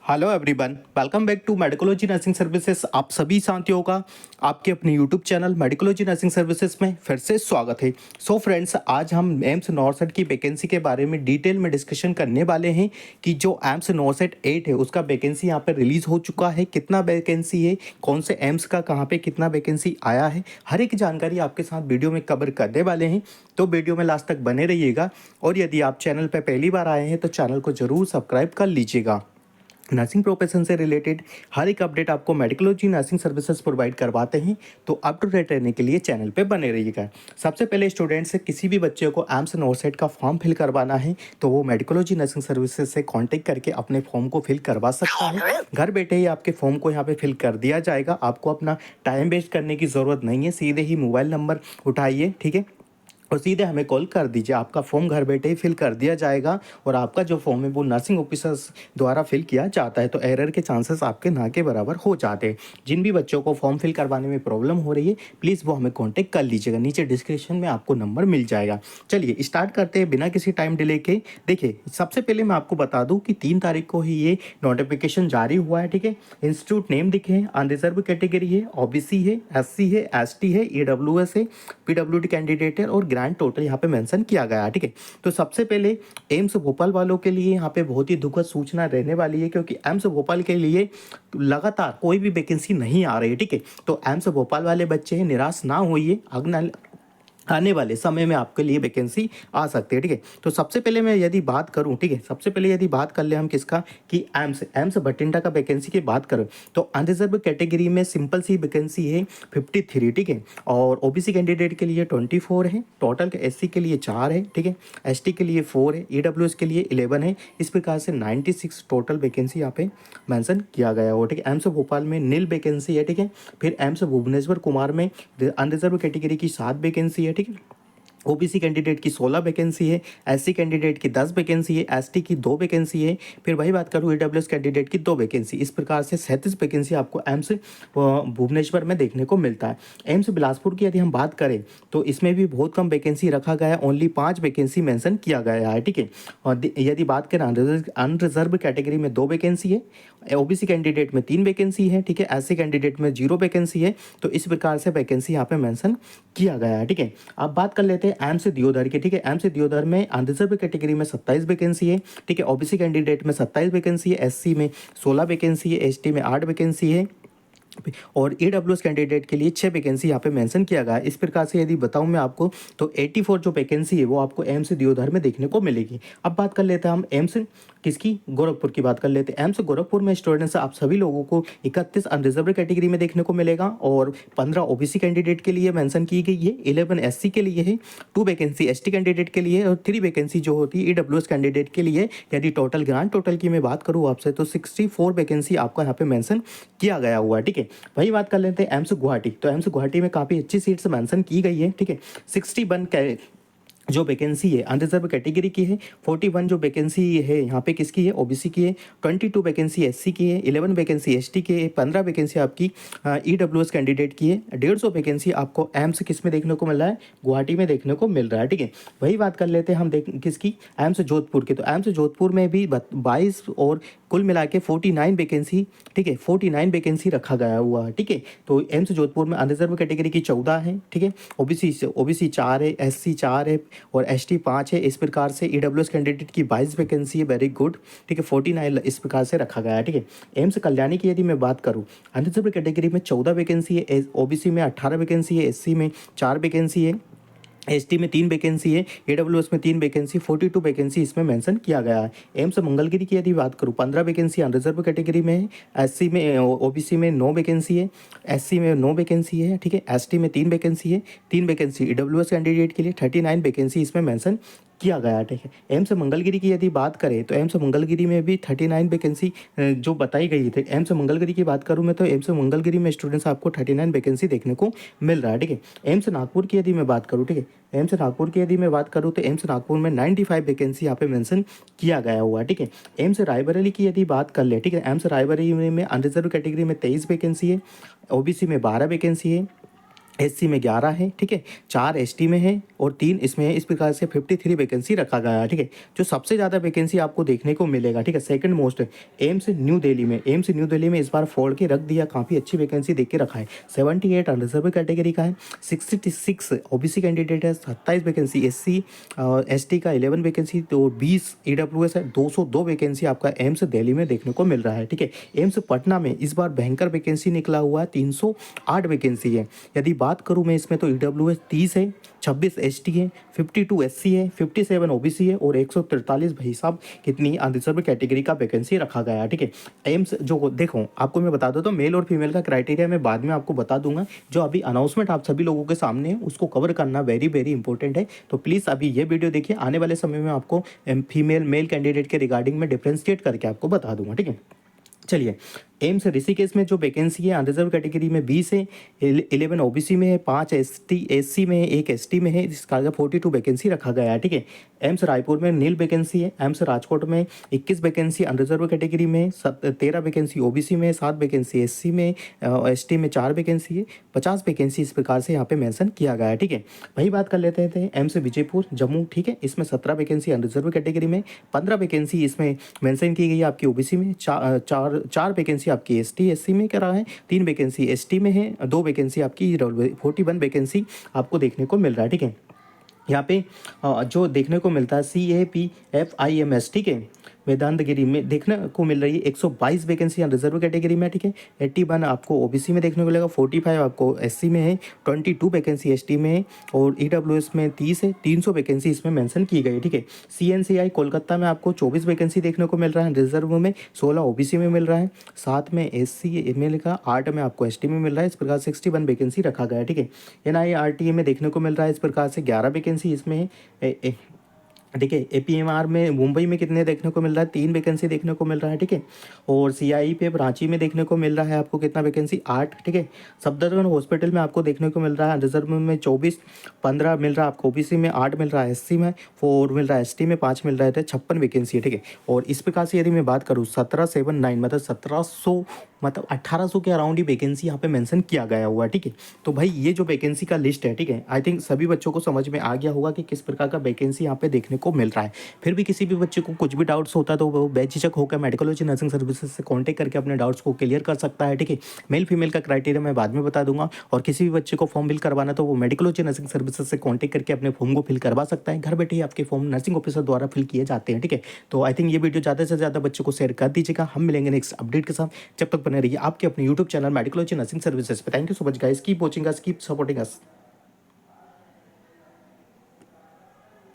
Hello everyone, welcome back to Medicology nursing services. आप सभी साथियों का आपके अपने YouTube channel Medicology nursing services में फिर से स्वागत है। सो फ्रेंड्स, आज हम एम्स नॉरसेट की वैकेंसी के बारे में डिटेल में डिस्कशन करने वाले हैं कि जो एम्स नॉरसेट 8 है उसका वैकेंसी यहाँ पर रिलीज़ हो चुका है, कितना वैकेंसी है, कौन से एम्स का कहाँ पे कितना वैकेंसी आया है, हर एक जानकारी आपके साथ वीडियो में कवर करने वाले हैं। तो वीडियो में लास्ट तक बने रहिएगा और यदि आप चैनल पर पहली बार आए हैं तो चैनल को ज़रूर सब्सक्राइब कर लीजिएगा। नर्सिंग प्रोफेशन से रिलेटेड हर एक अपडेट आपको मेडिकोलॉजी नर्सिंग सर्विसेज प्रोवाइड करवाते हैं, तो अप टू डेट रहने के लिए चैनल पे बने रहिएगा। सबसे पहले स्टूडेंट से किसी भी बच्चे को एम्स नॉरसेट का फॉर्म फिल करवाना है तो वो मेडिकोलॉजी नर्सिंग सर्विसेज से कांटेक्ट करके अपने फॉर्म को फिल करवा सकता है। घर बैठे ही आपके फॉर्म को यहाँ पे फिल कर दिया जाएगा। आपको अपना टाइम वेस्ट करने की ज़रूरत नहीं है, सीधे ही मोबाइल नंबर उठाइए, ठीक है, और सीधे हमें कॉल कर दीजिए। आपका फॉर्म घर बैठे ही फिल कर दिया जाएगा और आपका जो फॉर्म है वो नर्सिंग ऑफिसर्स द्वारा फिल किया जाता है, तो एरर के चांसेस आपके ना के बराबर हो जाते हैं। जिन भी बच्चों को फॉर्म फिल करवाने में प्रॉब्लम हो रही है प्लीज़ वो हमें कॉन्टैक्ट कर लीजिएगा, नीचे डिस्क्रिप्शन में आपको नंबर मिल जाएगा। चलिए स्टार्ट करते हैं बिना किसी टाइम डिले के। देखिए, सबसे पहले मैं आपको बता दूँ कि 3 तारीख को ही ये नोटिफिकेशन जारी हुआ है, ठीक है। इंस्टीट्यूट नेम दिखे, अनरिजर्व कैटेगरी है, ओबीसी है, एससी है, एसटी है, ईडब्ल्यूएस है, पीडब्ल्यूडी कैंडिडेट है और ग्रांड टोटल यहाँ पे मेंशन किया गया है, ठीक है। तो सबसे पहले एम्स भोपाल वालों के लिए यहाँ पे बहुत ही दुखद सूचना रहने वाली है, क्योंकि एम्स भोपाल के लिए लगातार कोई भी वैकेंसी नहीं आ रही है, ठीक है। तो एम्स भोपाल वाले बच्चे निराश ना होइए, आने वाले समय में आपके लिए वैकेंसी आ सकती है, ठीक है। तो सबसे पहले मैं यदि बात करूं, ठीक है, सबसे पहले यदि बात कर ले हम किसका, कि एम्स बठिंडा का वैकेंसी की बात करें तो अनरिजर्व कैटेगरी में सिंपल सी वैकेंसी है 53, ठीक है। और ओबीसी कैंडिडेट के लिए 24 है, टोटल एससी के लिए 4 है, ठीक है, एसटी के लिए 4 है, ईडब्ल्यूएस के लिए 11 है। इस प्रकार से 96 टोटल वैकेंसी यहाँ पे मेंशन किया गया हो, ठीक है। एम्स भोपाल में नील वैकेंसी है, ठीक है। फिर एम्स भुवनेश्वर कुमार में अनरिजर्व कैटेगरी की 7 वैकेंसी है, ठीक है। ओबीसी कैंडिडेट की 16 वैकेंसी है, एससी कैंडिडेट की 10 वैकेंसी है, एसटी की 2 वैकेंसी है। फिर वही बात करूँ ईडब्ल्यूएस कैंडिडेट की 2 वैकेंसी। इस प्रकार से 37 वैकेंसी आपको एम्स भुवनेश्वर में देखने को मिलता है। एम्स बिलासपुर की यदि हम बात करें तो इसमें भी बहुत कम वैकेंसी रखा गया है, ओनली 5 वैकेंसी मेंशन किया गया है, ठीक है। और यदि बात करें अनरिजर्व कैटेगरी में 2 वैकेंसी है, ओबीसी कैंडिडेट में 3 वैकेंसी है, ठीक है, एससी कैंडिडेट में 0 वैकेंसी है। तो इस प्रकार से वैकेंसी यहाँ पे मेंशन किया गया है, ठीक है। अब बात कर लेते हैं एम्स दियोदर की, ठीक है। एम्स दियोदर में अनरिजर्व कैटेगरी में 27 वैकेंसी है, ठीक है। ओबीसी कैंडिडेट में 27 वैकेंसी है, एससी में 16 वैकेंसी है, एसटी में 8 वैकेंसी है और ईडब्ल्यूएस कैंडिडेट के लिए 6 वैकेंसी यहाँ पे मेंशन किया गया है। इस प्रकार से यदि बताऊं मैं आपको तो 84 जो वैकेंसी है वो आपको एम्स दियोदर में देखने को मिलेगी। अब बात कर लेते हैं हम एम्स किसकी, गोरखपुर की बात कर लेते हैं। एम्स गोरखपुर में स्टूडेंट्स आप सभी लोगों को 31 अनरिजर्व कैटेगरी में देखने को मिलेगा और 15 ओबीसी कैंडिडेट के लिए मेंशन की गई है, 11 एससी के लिए है, 2 वैकेंसी एसटी कैंडिडेट के लिए और 3 वैकेंसी जो होती है ईडब्ल्यूएस कैंडिडेट के लिए। यदि टोटल ग्रांड टोटल की मैं बात करूँ आपसे तो 64 वैकेंसी आपका यहाँ पे मेंशन किया गया हुआ है, ठीक है। वही बात कर लेते हैं एम्स गुवाहाटी। तो एम्स गुवाहाटी में काफ़ी अच्छी सीट्स मेंशन की गई है, ठीक है। 61 जो वैकेंसी है अनरिजर्व कैटेगरी की है, 41 जो वैकेंसी है यहाँ पे किसकी है, ओबीसी की है, 22 वैकेंसी एससी की है, 11 वैकेंसी एसटी की है, 15 वैकेंसी आपकी ईडब्ल्यूएस कैंडिडेट की है, 150 वैकेंसी आपको एम्स किस में देखने को मिल रहा है, गुवाहाटी में देखने को मिल रहा है, ठीक है। वही बात कर लेते हैं हम किसकी, एम्स जोधपुर की। तो एम्स जोधपुर में भी 22 और कुल मिला के 49 वैकेंसी, ठीक है, 49 वैकेंसी रखा गया हुआ है, ठीक है। तो एम्स जोधपुर में अनरिजर्व कैटेगरी की 14 है, ठीक है, ओबीसी 4 है, एससी 4 है और एसटी 5 है। इस प्रकार से ईडब्ल्यूएस कैंडिडेट की 22 वैकेंसी है, वेरी गुड, ठीक है, 49 इस प्रकार से रखा गया है, ठीक है। एम्स कल्याणी की यदि मैं बात करूँ, अनरिजर्व कैटेगरी में 14 वैकेंसी है, ओबीसी में 18 वैकेंसी है, एससी में 4 वैकेंसी है, एसटी में 3 वैकेंसी है, ईडब्ल्यूएस में 3 वैकेंसी, 42 वैकेंसी इसमें मेंशन किया गया है। एम्स मंगलगिरी की यदि बात करूँ 15 वैकेंसी अनरिजर्व कैटेगरी में है, एससी में ओबीसी में 9 वैकेंसी है, एससी में 9 वैकेंसी है, ठीक है, एसटी में 3 वैकेंसी है, 3 वैकेंसी ईडब्ल्यूएस कैंडिडेट के लिए, 39 वैकेंसी इसमें मेंशन किया गया है, ठीक है। एम्स मंगलगिरी की यदि बात करें तो एम्स मंगलगिरी में भी 39 वैकेंसी जो बताई गई थी। एम्स मंगलगिरी की बात करूँ मैं तो एम्स मंगलगिरी में स्टूडेंट्स आपको 39 वैकेंसी देखने को मिल रहा है, ठीक है। एम्स नागपुर की यदि मैं बात करूँ, ठीक है, एम्स नागपुर की यदि मैं बात करूँ तो एम्स नागपुर में 95 वैकेंसी यहाँ पे मेंशन किया गया हुआ है, ठीक है। एम्स रायबरेली की यदि बात कर ले, ठीक है, एम्स रायबरेली में अनरिजर्व कैटेगरी में 23 वैकेंसी है, ओबीसी में 12 वैकेंसी है, एससी में 11 है, ठीक है, 4 एसटी में है और 3 इसमें है। इस प्रकार से 53 वैकेंसी रखा गया है, ठीक है। जो सबसे ज़्यादा वैकेंसी आपको देखने को मिलेगा, ठीक है, सेकंड मोस्ट है एम्स न्यू दिल्ली में। एम्स न्यू दिल्ली में इस बार फोड़ के रख दिया, काफ़ी अच्छी वैकेंसी देख के रखा है। 78 अनरिजर्व कैटेगरी का है, 66 ओबीसी कैंडिडेट है, 27 वैकेंसी एससी एसटी का 11 वैकेंसी, तो 20 ईडब्ल्यूएस है। 202 वैकेंसी आपका एम्स दिल्ली में देखने को मिल रहा है, ठीक है। एम्स पटना में इस बार भयंकर वैकेंसी निकला हुआ है, 308 वैकेंसी है। यदि बात करूं मैं इसमें तो ईडब्ल्यूएस 30 है, 26 एसटी है, 52 एससी है, 57 ओबीसी है और 143 भाई साहब कितनी अनरिजर्व कैटेगरी का वैकेंसी रखा गया है, ठीक है। एम्स जो देखो आपको मैं बता दूं तो मेल और फीमेल का क्राइटेरिया मैं बाद में आपको बता दूंगा। जो अभी अनाउंसमेंट आप सभी लोगों के सामने है उसको कवर करना वेरी वेरी इंपॉर्टेंट है। तो प्लीज़ अभी ये वीडियो देखिए, आने वाले समय में आपको फीमेल मेल कैंडिडेट के रिगार्डिंग में डिफ्रेंशिएट करके आपको बता दूंगा, ठीक है। चलिए, एम्स ऋषिकेश में जो वैकेंसी है अनरिजर्व कैटेगरी में 20 है, 11 ओबीसी में है, 5 एससी में है, 1 एसटी में है, जिसका 42 वैकेंसी रखा गया है, ठीक है। एम्स रायपुर में नील वैकेंसी है। एम्स राजकोट में 21 वैकेंसी अनरिजर्व कैटेगरी में, 13 वैकेंसी ओबीसी में, 7 वैकेंसी एससी में, एसटी में 4 वैकेंसी है, 50 वैकेंसी इस प्रकार से यहाँ पे मेंशन किया गया है, ठीक है। वही बात कर लेते थे एम्स विजयपुर जम्मू, ठीक है। इसमें 17 वैकेंसी अनरिजर्व कैटेगरी में, 15 वैकेंसी इसमें मेंशन की गई है आपकी ओबीसी में, चार वैकेंसी आपकी एसटी एससी में करा है, 3 वैकेंसी एसटी में है, 2 वैकेंसी आपकी 41 वैकेंसी आपको देखने को मिल रहा है, ठीक है। यहाँ पे जो देखने को मिलता है CAPFIMS, ठीक है, वेदांतगिरी में देखने को मिल रही है 122 वैकेंसी रिजर्व कैटेगरी में, ठीक है। 81 आपको ओबीसी में देखने को मिलेगा, 45 आपको एससी में है, 22 वैकेंसी एसटी में है और ईडब्ल्यूएस में 30 है, 300 वैकेंसी इसमें मेंशन की गई, ठीक है। CNCI कोलकाता में आपको 24 वैकेंसी देखने को मिल रहा है रिजर्व में, 16 ओबीसी में मिल रहा है, 7 में SC ML का, 8 में आपको ST में मिल रहा है। इस प्रकार 61 वैकेंसी रखा गया है, ठीक है। NIRTA में देखने को मिल रहा है इस प्रकार से 11 वैकेंसी इसमें है, ठीक है। APMR में मुंबई में कितने देखने को मिल रहा है, 3 वैकेंसी देखने को मिल रहा है, ठीक है। और CI पे रांची में देखने को मिल रहा है आपको कितना वैकेंसी, 8, ठीक है। सफदरजंग हॉस्पिटल में आपको देखने को मिल रहा है रिजर्व में 24, 15 मिल रहा है आपको ओबीसी में, 8 मिल रहा है SC में, 4 मिल रहा है ST में, 5 मिल रहा है, 56 वैकेंसी है, ठीक है। और इस प्रकार से यदि मैं बात करूँ 1779 मतलब 1700 मतलब 1800 के अराउंड ही वैकेंसी यहाँ पे मेंशन किया गया हुआ है, ठीक है। तो भाई ये जो वैकेंसी का लिस्ट है, ठीक है, आई थिंक सभी बच्चों को समझ में आ गया होगा कि किस प्रकार का वैकेंसी यहाँ पे देखने को मिल रहा है। फिर भी किसी भी बच्चे को कुछ भी डाउट्स होता है तो वो बेझिझक होकर मेडिकोलॉजी नर्सिंग सर्विसेज से कांटेक्ट करके अपने डाउट्स को क्लियर कर सकता है, ठीक है। मेल फीमेल का क्राइटेरिया मैं बाद में बता दूंगा। और किसी भी बच्चे को फॉर्म फिल करवाना तो वो मेडिकोलॉजी नर्सिंग सर्विसेज से कॉन्टैक्ट करके अपने फॉर्म को फिल करवा सकता है। घर बैठे ही आपके फॉर्म नर्सिंग ऑफिसर द्वारा फिल किए जाते हैं, ठीक है। तो आई थिंक ये वीडियो ज़्यादा से ज़्यादा बच्चों को शेयर कर दीजिएगा। हम मिलेंगे नेक्स्ट अपडेट के साथ, जब तक बने रहिए आपके अपने YouTube channel Medicology nursing services पे। Thank you so much guys, keep watching us, keep supporting us.